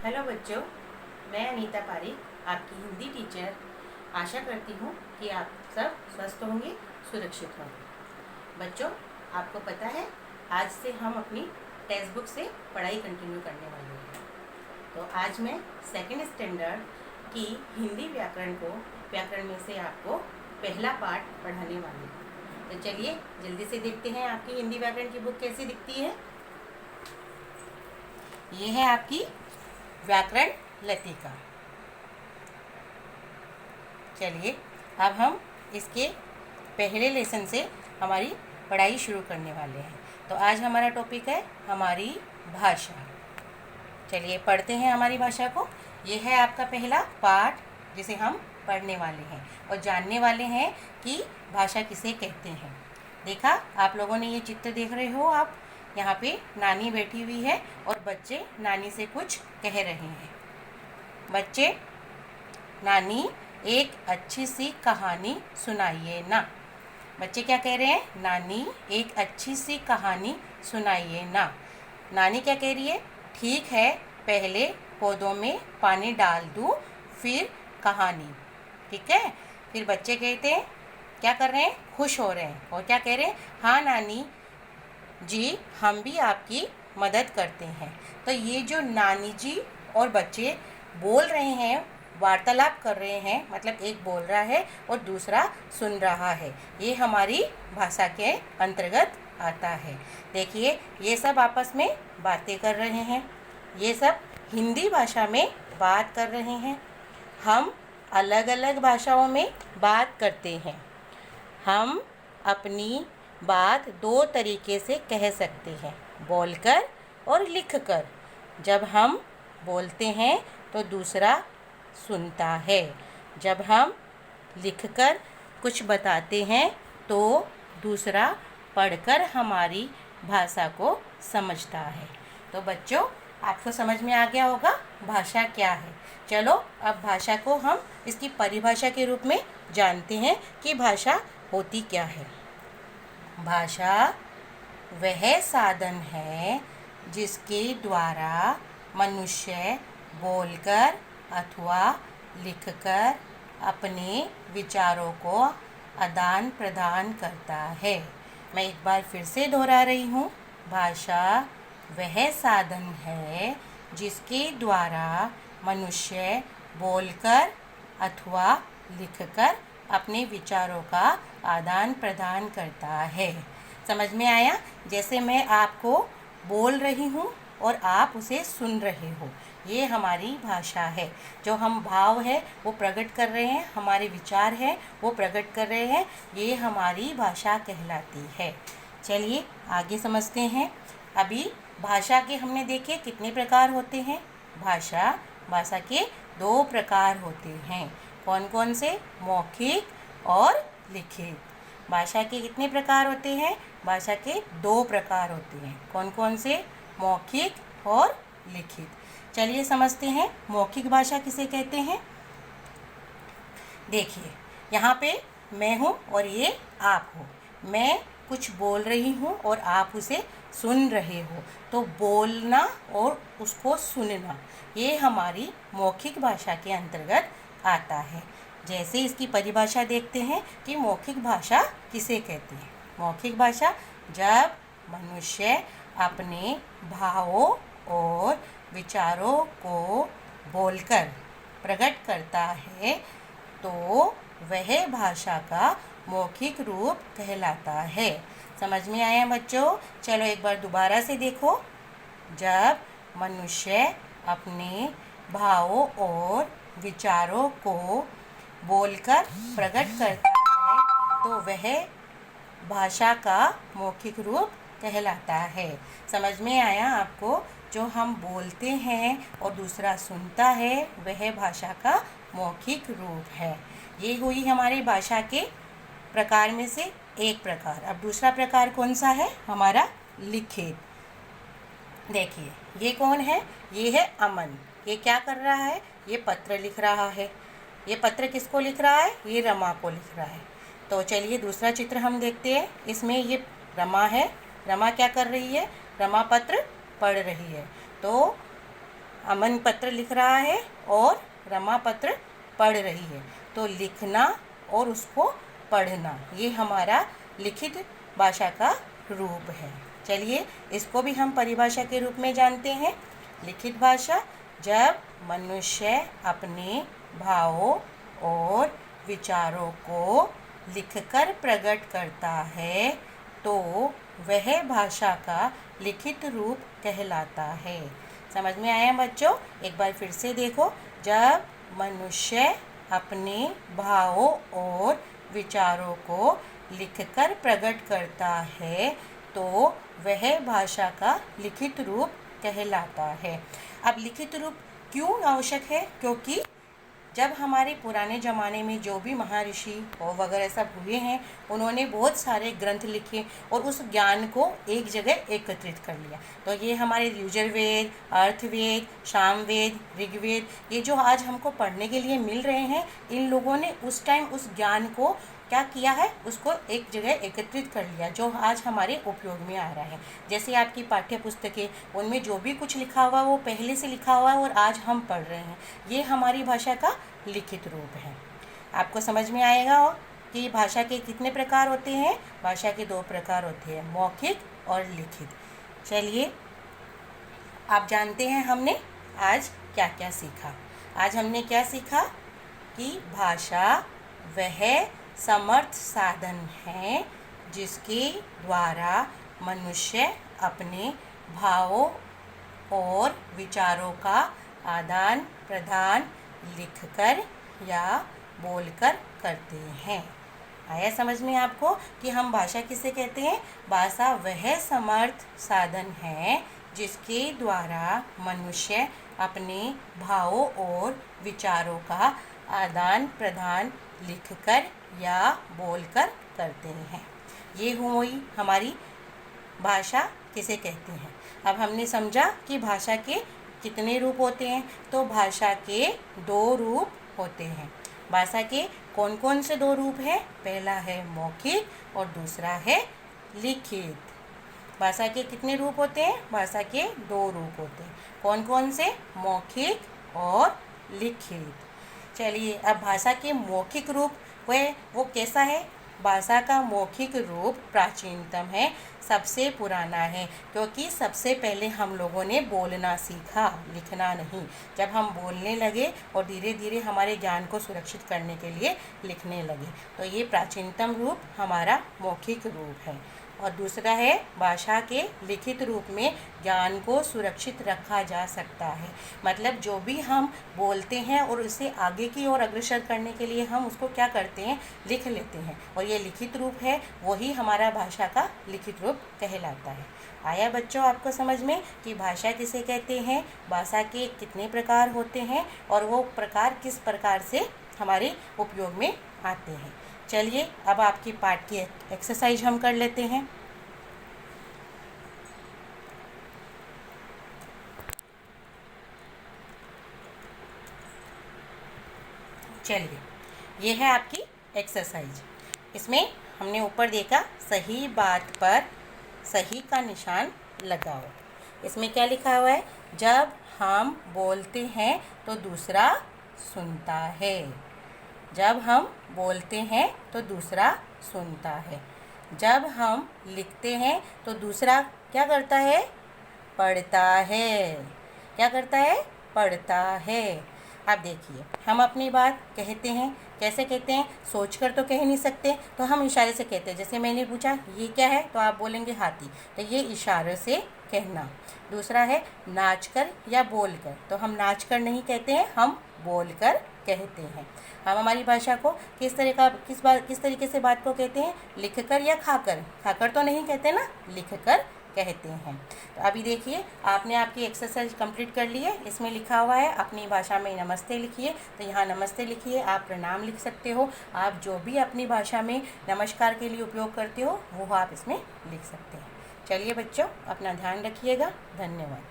Hello बच्चों, मैं अनीता पारिक आपकी हिंदी टीचर। आशा करती हूँ कि आप सब स्वस्थ होंगे, सुरक्षित होंगे। बच्चों, आपको पता है आज से हम अपनी टेक्स्ट बुक से पढ़ाई कंटिन्यू करने वाले हैं। तो आज मैं सेकंड स्टैंडर्ड की हिंदी व्याकरण में से आपको पहला पार्ट पढ़ाने वाली हूँ। तो चलिए जल्दी से देखते हैं आपकी हिंदी व्याकरण की बुक कैसी दिखती है। ये है आपकी व्याकरण लतिका। चलिए अब हम इसके पहले लेसन से हमारी पढ़ाई शुरू करने वाले हैं। तो आज हमारा टॉपिक है हमारी भाषा। चलिए पढ़ते हैं हमारी भाषा को। ये है आपका पहला पाठ जिसे हम पढ़ने वाले हैं और जानने वाले हैं कि भाषा किसे कहते हैं। देखा आप लोगों ने, ये चित्र देख रहे हो आप, यहाँ पे नानी बैठी हुई है और बच्चे नानी से कुछ कह रहे हैं। बच्चे, नानी एक अच्छी सी कहानी सुनाइए ना। बच्चे क्या कह रहे हैं? नानी एक अच्छी सी कहानी सुनाइए ना। नानी क्या कह रही है? ठीक है, पहले पौधों में पानी डाल दूँ फिर कहानी। ठीक है। फिर बच्चे कहते हैं, क्या कर रहे हैं? खुश हो रहे हैं और क्या कह रहे हैं? हाँ नानी जी, हम भी आपकी मदद करते हैं। तो ये जो नानी जी और बच्चे बोल रहे हैं, वार्तालाप कर रहे हैं, मतलब एक बोल रहा है और दूसरा सुन रहा है, ये हमारी भाषा के अंतर्गत आता है। देखिए ये सब आपस में बातें कर रहे हैं, ये सब हिंदी भाषा में बात कर रहे हैं। हम अलग अलग भाषाओं में बात करते हैं। हम अपनी बात दो तरीके से कह सकते हैं, बोलकर और लिखकर। जब हम बोलते हैं तो दूसरा सुनता है, जब हम लिखकर कुछ बताते हैं तो दूसरा पढ़कर हमारी भाषा को समझता है। तो बच्चों, आपको समझ में आ गया होगा भाषा क्या है। चलो अब भाषा को हम इसकी परिभाषा के रूप में जानते हैं कि भाषा होती क्या है। भाषा वह साधन है जिसके द्वारा मनुष्य बोलकर अथवा लिखकर अपने विचारों को आदान प्रदान करता है। मैं एक बार फिर से दोहरा रही हूँ, भाषा वह साधन है जिसके द्वारा मनुष्य बोलकर अथवा लिखकर अपने विचारों का आदान प्रदान करता है। समझ में आया? जैसे मैं आपको बोल रही हूँ और आप उसे सुन रहे हो, ये हमारी भाषा है। जो हम भाव है वो प्रकट कर रहे हैं, हमारे विचार है वो प्रकट कर रहे हैं, ये हमारी भाषा कहलाती है। चलिए आगे समझते हैं। अभी भाषा के हमने देखे कितने प्रकार होते हैं। भाषा के दो प्रकार होते हैं। कौन कौन से? मौखिक और लिखित। भाषा के कितने प्रकार होते हैं? भाषा के दो प्रकार होते हैं। कौन कौन से? मौखिक और लिखित। चलिए समझते हैं मौखिक भाषा किसे कहते हैं। देखिए यहाँ पे मैं हूँ और ये आप हो। मैं कुछ बोल रही हूँ और आप उसे सुन रहे हो, तो बोलना और उसको सुनना ये हमारी मौखिक भाषा के अंतर्गत आता है। जैसे इसकी परिभाषा देखते हैं कि मौखिक भाषा किसे कहते हैं। मौखिक भाषा जब मनुष्य अपने भावों और विचारों को बोलकर प्रकट करता है तो वह भाषा का मौखिक रूप कहलाता है। समझ में आया बच्चों? चलो एक बार दोबारा से देखो। जब मनुष्य अपने भावों और विचारों को बोलकर प्रकट करता है तो वह भाषा का मौखिक रूप कहलाता है। समझ में आया आपको? जो हम बोलते हैं और दूसरा सुनता है वह भाषा का मौखिक रूप है। ये हुई हमारी भाषा के प्रकार में से एक प्रकार। अब दूसरा प्रकार कौन सा है? हमारा लिखित। देखिए ये कौन है? ये है अमन। ये क्या कर रहा है? ये पत्र लिख रहा है। ये पत्र किसको लिख रहा है? ये रमा को लिख रहा है। तो चलिए दूसरा चित्र हम देखते हैं। इसमें ये रमा है। रमा क्या कर रही है? रमा पत्र पढ़ रही है। तो अमन पत्र लिख रहा है और रमा पत्र पढ़ रही है। तो लिखना और उसको पढ़ना, ये हमारा लिखित भाषा का रूप है। चलिए इसको भी हम परिभाषा के रूप में जानते हैं। लिखित भाषा, जब मनुष्य अपने भावों और विचारों को लिखकर प्रकट करता है तो वह भाषा का लिखित रूप कहलाता है। समझ में आया बच्चों? एक बार फिर से देखो। जब मनुष्य अपने भावों और विचारों को लिखकर प्रकट करता है तो वह भाषा का लिखित रूप कहलाता है। अब लिखित रूप क्यों आवश्यक है? क्योंकि जब हमारे पुराने ज़माने में जो भी महर्षि और वगैरह सब हुए हैं, उन्होंने बहुत सारे ग्रंथ लिखे और उस ज्ञान को एक जगह एकत्रित कर लिया। तो ये हमारे यजुर्वेद, अर्थवेद, सामवेद, ऋग्वेद, ये जो आज हमको पढ़ने के लिए मिल रहे हैं, इन लोगों ने उस टाइम उस ज्ञान को क्या किया है, उसको एक जगह एकत्रित कर लिया, जो आज हमारे उपयोग में आ रहा है। जैसे आपकी पाठ्य पुस्तकें, उनमें जो भी कुछ लिखा हुआ वो पहले से लिखा हुआ है और आज हम पढ़ रहे हैं, ये हमारी भाषा का लिखित रूप है। आपको समझ में आएगा कि भाषा के कितने प्रकार होते हैं? भाषा के 2 प्रकार होते हैं, मौखिक और लिखित। चलिए आप जानते हैं हमने आज क्या क्या सीखा। आज हमने क्या सीखा कि भाषा वह समर्थ साधन है जिसके द्वारा मनुष्य अपने भावों और विचारों का आदान प्रदान लिखकर या बोलकर करते हैं। आया समझ में आपको कि हम भाषा किसे कहते हैं? भाषा वह समर्थ साधन है जिसके द्वारा मनुष्य अपने भावों और विचारों का आदान प्रदान लिखकर या बोलकर करते हैं। ये हुई हमारी भाषा किसे कहते हैं। अब हमने समझा कि भाषा के कितने रूप होते हैं। तो भाषा के 2 रूप होते हैं। भाषा के कौन कौन से 2 रूप हैं? पहला है मौखिक और दूसरा है लिखित। भाषा के कितने रूप होते हैं? भाषा के 2 रूप होते हैं। कौन कौन से? मौखिक और लिखित। चलिए अब भाषा के मौखिक रूप वो कैसा है? भाषा का मौखिक रूप प्राचीनतम है, सबसे पुराना है, क्योंकि सबसे पहले हम लोगों ने बोलना सीखा, लिखना नहीं। जब हम बोलने लगे और धीरे धीरे हमारे ज्ञान को सुरक्षित करने के लिए लिखने लगे, तो ये प्राचीनतम रूप हमारा मौखिक रूप है। और दूसरा है भाषा के लिखित रूप में ज्ञान को सुरक्षित रखा जा सकता है। मतलब जो भी हम बोलते हैं और उसे आगे की ओर अग्रसर करने के लिए हम उसको क्या करते हैं? लिख लेते हैं, और ये लिखित रूप है, वही हमारा भाषा का लिखित रूप कहलाता है। आया बच्चों आपको समझ में कि भाषा किसे कहते हैं, भाषा के कितने प्रकार होते हैं और वो प्रकार किस प्रकार से हमारे उपयोग में आते हैं। चलिए अब आपकी पाठ की एक्सरसाइज हम कर लेते हैं। चलिए ये है आपकी एक्सरसाइज। इसमें हमने ऊपर देखा सही बात पर सही का निशान लगाओ। इसमें क्या लिखा हुआ है? जब हम बोलते हैं तो दूसरा सुनता है। जब हम बोलते हैं तो दूसरा सुनता है। जब हम लिखते हैं तो दूसरा क्या करता है? पढ़ता है। क्या करता है? पढ़ता है। अब देखिए हम अपनी बात कहते हैं, कैसे कहते हैं? सोचकर तो कह नहीं सकते, तो हम इशारे से कहते हैं। जैसे मैंने पूछा ये क्या है, तो आप बोलेंगे हाथी, तो ये इशारे से कहना। दूसरा है नाचकर या बोलकर, तो हम नाचकर नहीं कहते हैं, हम बोलकर कहते हैं। हम हमारी भाषा को किस तरीके से बात को कहते हैं? लिखकर या खाकर? खाकर तो नहीं कहते ना, लिखकर कहते हैं। तो अभी देखिए आपने आपकी एक्सरसाइज कंप्लीट कर ली है। इसमें लिखा हुआ है अपनी भाषा में नमस्ते लिखिए, तो यहाँ नमस्ते लिखिए। आप प्रणाम लिख सकते हो, आप जो भी अपनी भाषा में नमस्कार के लिए उपयोग करते हो वो आप इसमें लिख सकते हैं। चलिए बच्चों अपना ध्यान रखिएगा। धन्यवाद।